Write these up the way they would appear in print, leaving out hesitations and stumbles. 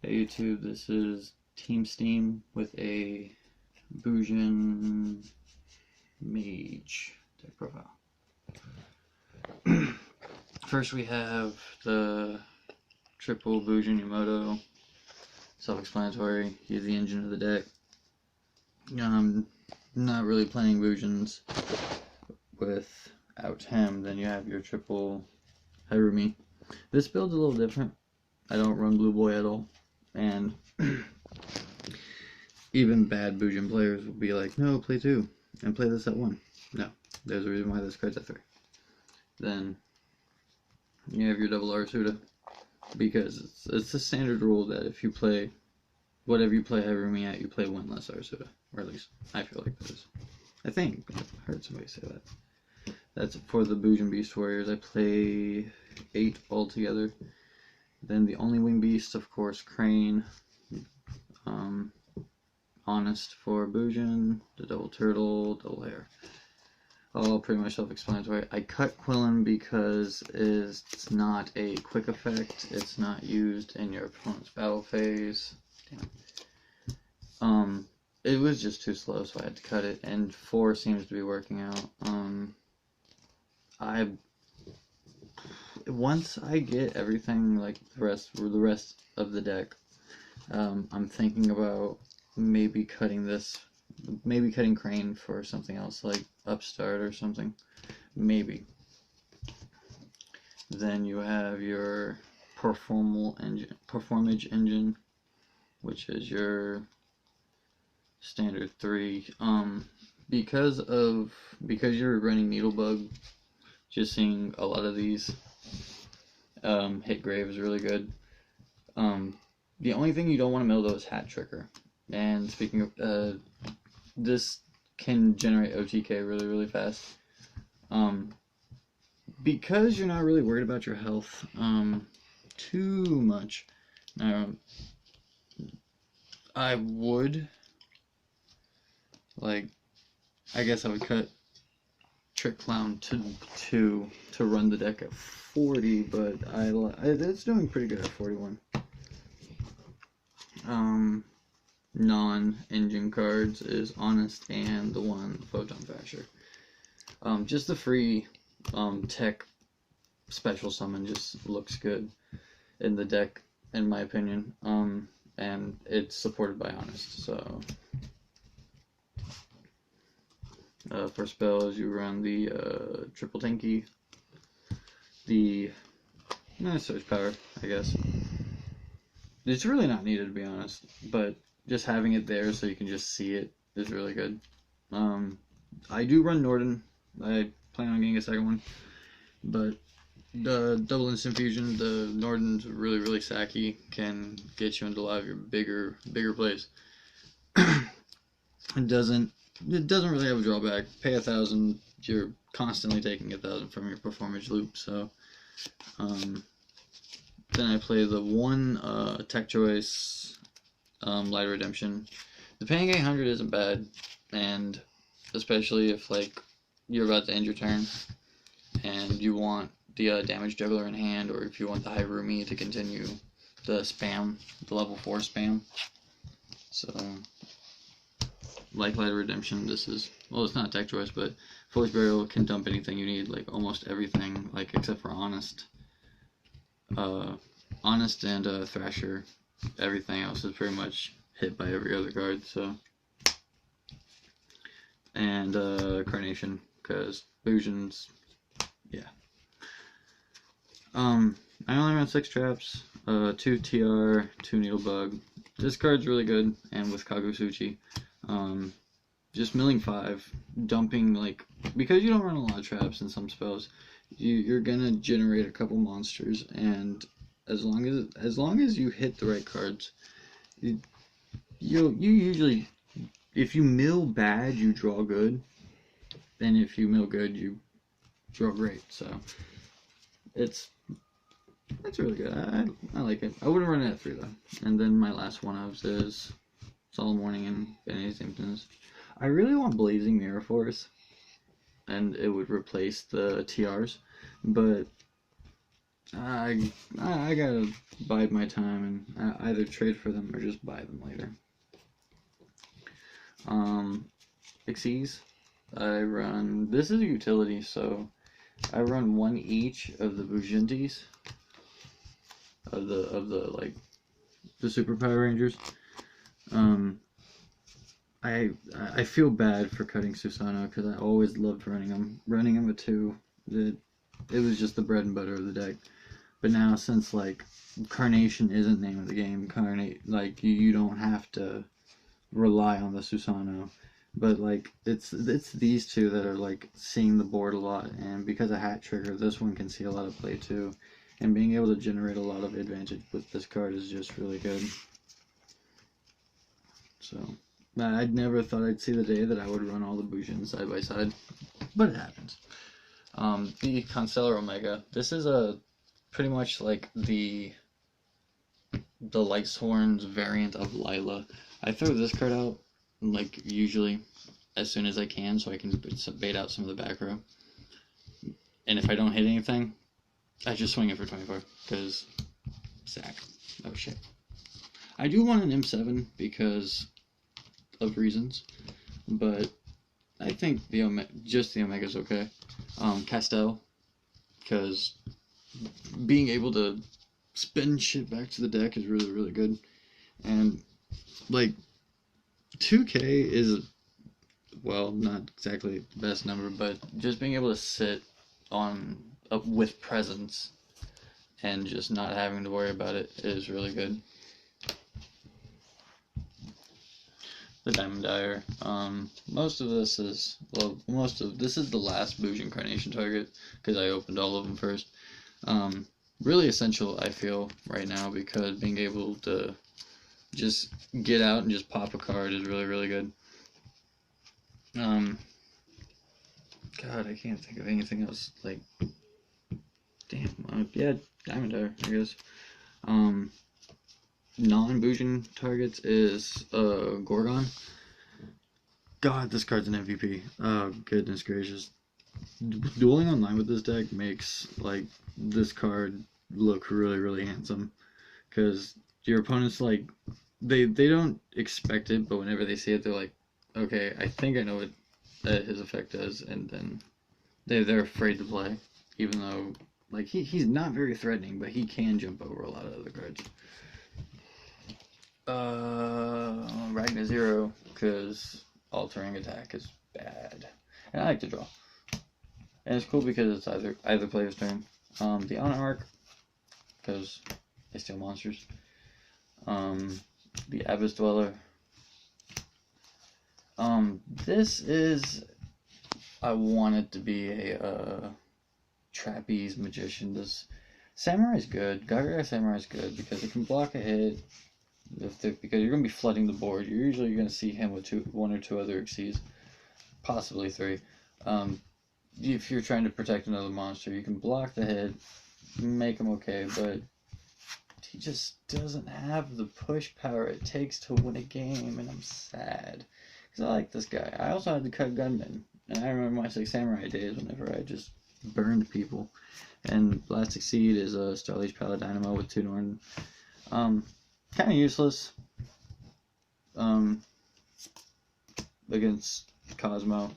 Hey YouTube, this is Team Steam with a Bujinmage deck profile. First we have the triple Bujinmage, self-explanatory. He's the engine of the deck. Not really playing Bujins. Without him, then you have your triple Harumi. This build's a little different. I don't run Blue Boy at all, and even bad Bujin players will be like, no, play 2 and play this at 1. No, there's a reason why this card's at 3. Then you have your double Arasuda, because it's the standard rule that if you play whatever you play Harumi at, you play 1 less Arasuda, or at least I feel like that is. I think I've heard somebody say that. That's for the Bujin Beast Warriors. I play 8 altogether. Then the only wing beast, of course, Crane. Honest for Bujin, the double turtle, double hair. All pretty much self-explanatory. I cut Quillen because it's not a quick effect. It's not used in your opponent's battle phase. Damn. It was just too slow, so I had to cut it. And 4 seems to be working out. Once I get everything, like the rest of the deck, I'm thinking about maybe cutting Crane for something else, like Upstart or something, maybe. Then you have your Performage engine, which is your standard 3. Because you're running Needlebug, just seeing a lot of these hit Grave is really good. The only thing you don't want to mill though is Hat Tricker. And speaking of, this can generate OTK really fast. Because you're not really worried about your health too much. I would, I guess I would cut Trick Clown to 2 to run the deck at 40, but it's doing pretty good at 41. Non-engine cards is Honest and the one Photon Thrasher. Just the free tech special summon just looks good in the deck, in my opinion. And it's supported by Honest, so for spells you run the triple Tinky, the Surge Power, I guess. It's really not needed, to be honest, but just having it there so you can just see it is really good. I do run Norden. I plan on getting a second one, but the double instant fusion, the Norden's really sacky, can get you into a lot of your bigger plays. It doesn't really have a drawback. Pay 1,000, you're constantly taking 1,000 from your performance loop. So then I play the one Tech Choice Light Redemption. The paying 800 isn't bad, and especially if you're about to end your turn and you want the damage juggler in hand, or if you want the Harumi to continue the spam, the level 4 spam. So like Light Redemption, this is, well, it's not Tech Choice, but Fourth Burial can dump anything you need, like almost everything, except for Honest. Honest and Thrasher. Everything else is pretty much hit by every other card, so. And Carnation, because Bujins, yeah. I only run 6 traps, 2 TR, 2 Needlebug. This card's really good, and with Kagosuchi. Just milling 5, dumping, because you don't run a lot of traps in some spells, you're gonna generate a couple monsters, and as long as you hit the right cards, you usually, if you mill bad, you draw good, and if you mill good, you draw great. So it's really good. I like it. I wouldn't run it at 3 though. And then my last one is Solemn Warning and Vanity Symptoms. I really want Blazing Mirror Force, and it would replace the TRs, but I gotta bide my time and either trade for them or just buy them later. Xyz, I run. This is a utility, so I run one each of the Bujintes of the like the Super Power Rangers. I feel bad for cutting Susanoo because I always loved running him. Running him at 2, it was just the bread and butter of the deck. But now, since like Carnation isn't name of the game, like you don't have to rely on the Susanoo. But like it's these two that are like seeing the board a lot, and because of Hat Trigger, this one can see a lot of play too. And being able to generate a lot of advantage with this card is just really good. So I never thought I'd see the day that I would run all the Bujin side by side, but it happens. The Constellar Omega. This is a pretty much like the Light Sworn's variant of Lila. I throw this card out like usually as soon as I can, so I can bait out some of the back row. And if I don't hit anything, I just swing it for 24 because sack. Oh shit. I do want an M7 because of reasons, but I think just the Omega's okay. Castell, because being able to spin shit back to the deck is really, really good. And like 2K is, well, not exactly the best number, but just being able to sit on with presence and just not having to worry about it is really good. The Diamond Dyer. Most of this is, well, this is the last Bujin Carnation target because I opened all of them first. Really essential, I feel, right now, because being able to just get out and just pop a card is really, really good. God, I can't think of anything else. Like, damn, yeah, Diamond Dyer, I guess. Non-Bujin targets is Gorgon. God, this card's an MVP. Oh, goodness gracious. Dueling online with this deck makes like this card look really, really handsome. Because your opponents, like, they don't expect it, but whenever they see it, they're like, okay, I think I know what his effect does, and then they're afraid to play. Even though, like, he's not very threatening, but he can jump over a lot of other cards. Ragnar Zero, because altering attack is bad. And I like to draw. And it's cool because it's either player's turn. The Honor Arc, because they steal monsters. The Abyss Dweller. This is, I want it to be a trapeze magician. This Samurai's good. Gagarai Samurai's good because it can block a hit. Because you're going to be flooding the board, you're usually going to see him with 1 or 2 other Xyz, possibly 3. If you're trying to protect another monster, you can block the hit, make him okay, but he just doesn't have the push power it takes to win a game, and I'm sad. Because I like this guy. I also had to cut Gunman, and I remember my Six Samurai days whenever I just burned people. And Blast Succeed is a Starlight Paladynamo with 2 Norn. Kind of useless against Cosmo.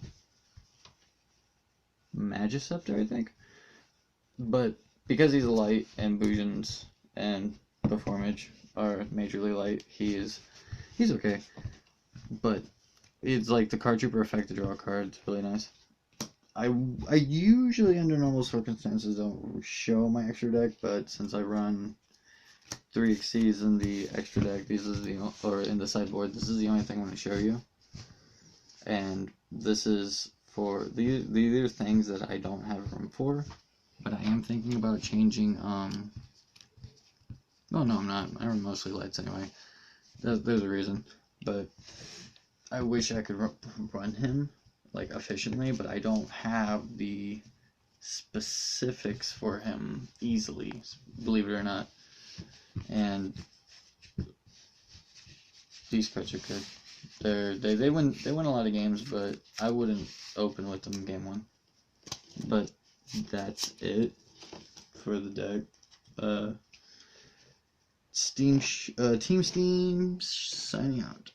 Magiceptor, I think. But because he's light and Bujins and Bujinmage are majorly light, he's okay. But it's like the Card Trooper effect to draw a card. It's really nice. I usually, under normal circumstances, don't show my extra deck, but since I run 3 Xyz in the extra deck, or in the sideboard, this is the only thing I want to show you. And this is for these are things that I don't have room for, but I am thinking about changing. Oh no, I'm not. I run mostly lights anyway. There's a reason, but I wish I could run him like efficiently, but I don't have the specifics for him easily, believe it or not. And these cards are good. They win a lot of games, but I wouldn't open with them in game 1. But that's it for the deck. Team Steam signing out.